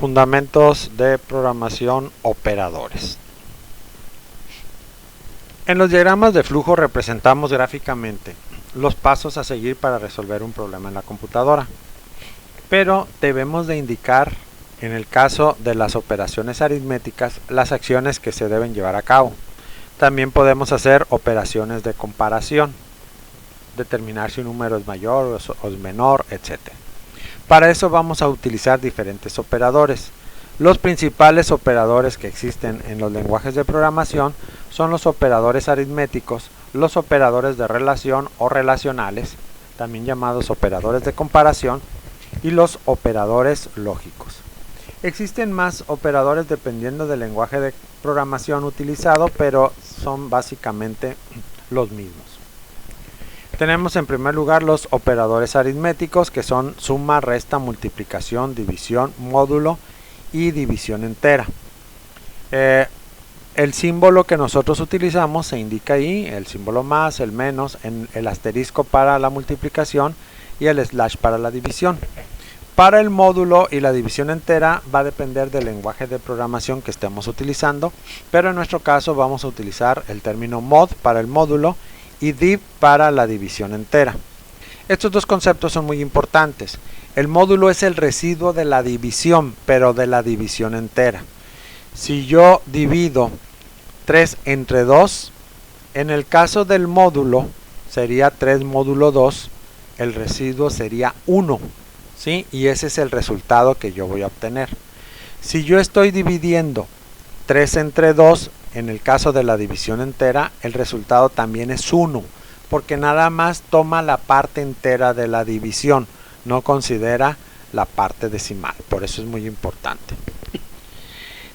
Fundamentos de programación operadores. En los diagramas de flujo representamos gráficamente los pasos a seguir para resolver un problema en la computadora, pero debemos de indicar, en el caso de las operaciones aritméticas, las acciones que se deben llevar a cabo. También podemos hacer operaciones de comparación, determinar si un número es mayor o es menor, etc. Para eso vamos a utilizar diferentes operadores. Los principales operadores que existen en los lenguajes de programación son los operadores aritméticos, los operadores de relación o relacionales, también llamados operadores de comparación, y los operadores lógicos. Existen más operadores dependiendo del lenguaje de programación utilizado, pero son básicamente los mismos. Tenemos en primer lugar los operadores aritméticos, que son suma, resta, multiplicación, división, módulo y división entera. El símbolo que nosotros utilizamos se indica ahí, el símbolo más, el menos, el asterisco para la multiplicación y el slash para la división. Para el módulo y la división entera va a depender del lenguaje de programación que estemos utilizando, pero en nuestro caso vamos a utilizar el término mod para el módulo y div para la división entera. Estos dos conceptos son muy importantes. El módulo es el residuo de la división, pero de la división entera. Si yo divido 3 entre 2, en el caso del módulo sería 3 módulo 2, el residuo sería 1, ¿sí? Y ese es el resultado que yo voy a obtener. Si yo estoy dividiendo 3 entre 2, en el caso de la división entera, el resultado también es 1, porque nada más toma la parte entera de la división, no considera la parte decimal. Por eso es muy importante.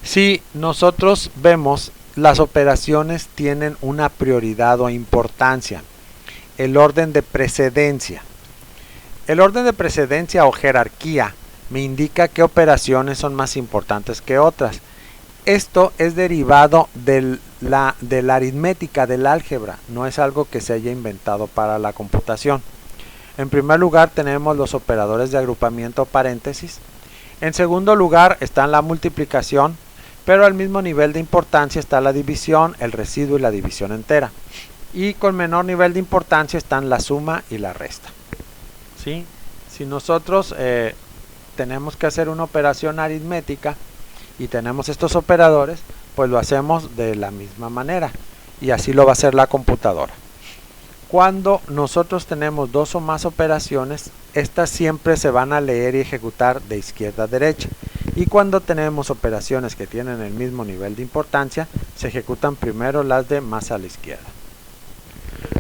Si nosotros vemos, las operaciones tienen una prioridad o importancia. El orden de precedencia. El orden de precedencia o jerarquía me indica qué operaciones son más importantes que otras. Esto es derivado de la aritmética, del álgebra, no es algo que se haya inventado para la computación. En primer lugar tenemos los operadores de agrupamiento o paréntesis. En segundo lugar está la multiplicación, pero al mismo nivel de importancia está la división, el residuo y la división entera. Y con menor nivel de importancia están la suma y la resta. ¿Sí? Si nosotros tenemos que hacer una operación aritmética y tenemos estos operadores, pues lo hacemos de la misma manera, y así lo va a hacer la computadora. Cuando nosotros tenemos dos o más operaciones, estas siempre se van a leer y ejecutar de izquierda a derecha, y cuando tenemos operaciones que tienen el mismo nivel de importancia, se ejecutan primero las de más a la izquierda.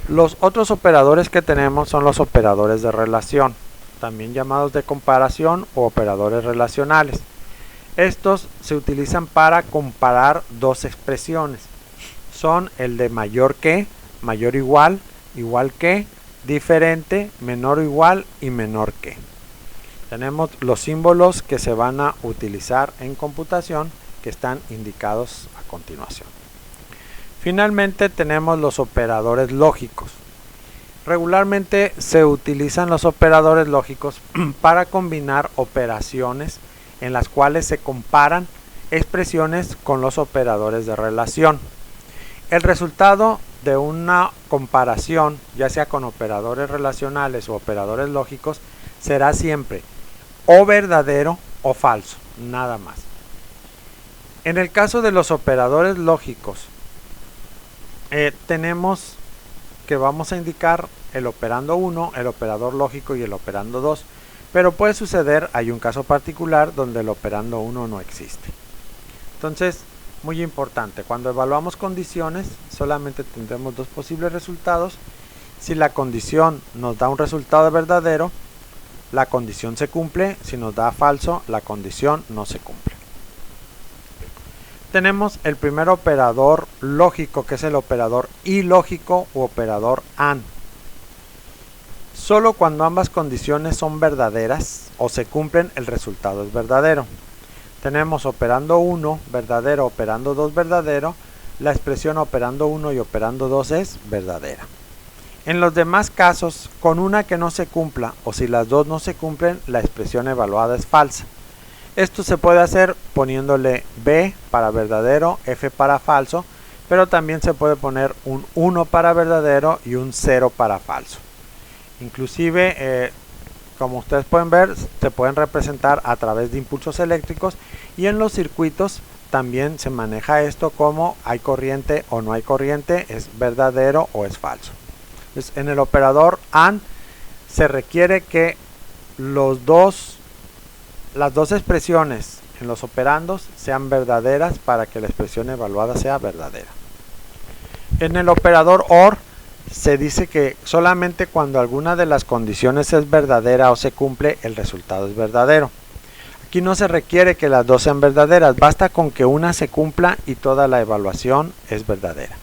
Los otros operadores que tenemos son los operadores de relación, también llamados de comparación o operadores relacionales. Estos se utilizan para comparar dos expresiones. Son el de mayor que, mayor igual, igual que, diferente, menor o igual y menor que. Tenemos los símbolos que se van a utilizar en computación, que están indicados a continuación. Finalmente tenemos los operadores lógicos. Regularmente se utilizan los operadores lógicos para combinar operaciones en las cuales se comparan expresiones con los operadores de relación. El resultado de una comparación, ya sea con operadores relacionales o operadores lógicos, será siempre o verdadero o falso, nada más. En el caso de los operadores lógicos, tenemos que vamos a indicar el operando 1, el operador lógico y el operando 2. Pero puede suceder, hay un caso particular donde el operando 1 no existe. Entonces, muy importante, cuando evaluamos condiciones, solamente tendremos dos posibles resultados. Si la condición nos da un resultado verdadero, la condición se cumple. Si nos da falso, la condición no se cumple. Tenemos el primer operador lógico, que es el operador ilógico u operador AND. Solo cuando ambas condiciones son verdaderas o se cumplen, el resultado es verdadero. Tenemos operando 1 verdadero, operando 2 verdadero, la expresión operando 1 y operando 2 es verdadera. En los demás casos, con una que no se cumpla o si las dos no se cumplen, la expresión evaluada es falsa. Esto se puede hacer poniéndole B para verdadero, F para falso, pero también se puede poner un 1 para verdadero y un 0 para falso. Inclusive, como ustedes pueden ver, se pueden representar a través de impulsos eléctricos, y en los circuitos también se maneja esto como hay corriente o no hay corriente, es verdadero o es falso. Entonces, en el operador AND se requiere que las dos expresiones en los operandos sean verdaderas para que la expresión evaluada sea verdadera. En el operador OR se dice que solamente cuando alguna de las condiciones es verdadera o se cumple, el resultado es verdadero. Aquí no se requiere que las dos sean verdaderas, basta con que una se cumpla y toda la evaluación es verdadera.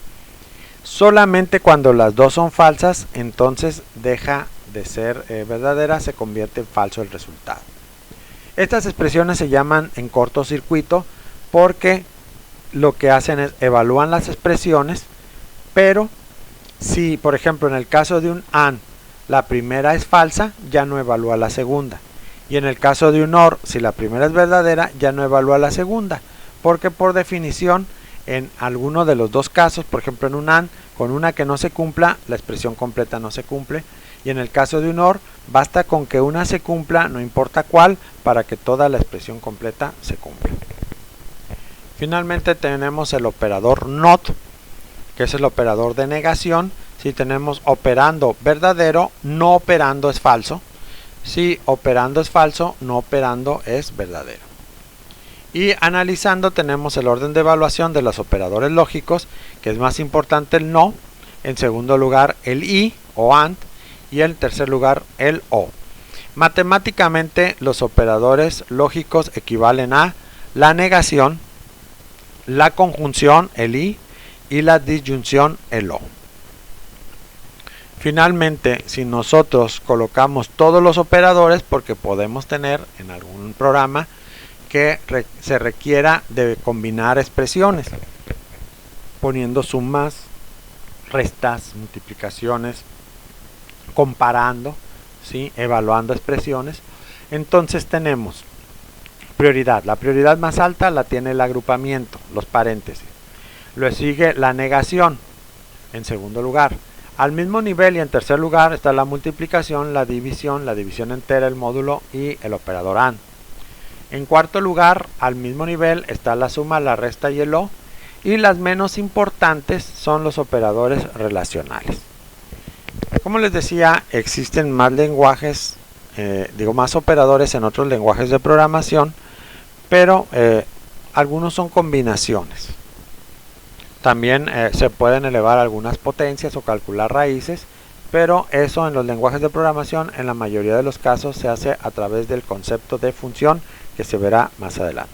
Solamente cuando las dos son falsas, entonces deja de ser verdadera, se convierte en falso el resultado. Estas expresiones se llaman en cortocircuito porque lo que hacen es evalúan las expresiones, pero si, por ejemplo, en el caso de un AND, la primera es falsa, ya no evalúa la segunda. Y en el caso de un OR, si la primera es verdadera, ya no evalúa la segunda. Porque por definición, en alguno de los dos casos, por ejemplo en un AND, con una que no se cumpla, la expresión completa no se cumple. Y en el caso de un OR, basta con que una se cumpla, no importa cuál, para que toda la expresión completa se cumpla. Finalmente tenemos el operador NOT, que es el operador de negación. Si tenemos operando verdadero, no operando es falso. Si operando es falso, no operando es verdadero. Y analizando tenemos el orden de evaluación de los operadores lógicos, que es más importante el no, en segundo lugar el y o AND, y en tercer lugar el o. Matemáticamente los operadores lógicos equivalen a la negación, la conjunción el y la disyunción el o. Finalmente, si nosotros colocamos todos los operadores, porque podemos tener en algún programa que se requiera de combinar expresiones, poniendo sumas, restas, multiplicaciones, comparando, ¿sí? Evaluando expresiones, entonces tenemos prioridad. La prioridad más alta la tiene el agrupamiento, los paréntesis. Luego sigue la negación, en segundo lugar. Al mismo nivel y en tercer lugar está la multiplicación, la división entera, el módulo y el operador AND. En cuarto lugar, al mismo nivel está la suma, la resta y el o. Y las menos importantes son los operadores relacionales. Como les decía, existen más lenguajes, más operadores en otros lenguajes de programación, pero algunos son combinaciones. También se pueden elevar algunas potencias o calcular raíces, pero eso en los lenguajes de programación en la mayoría de los casos se hace a través del concepto de función, que se verá más adelante.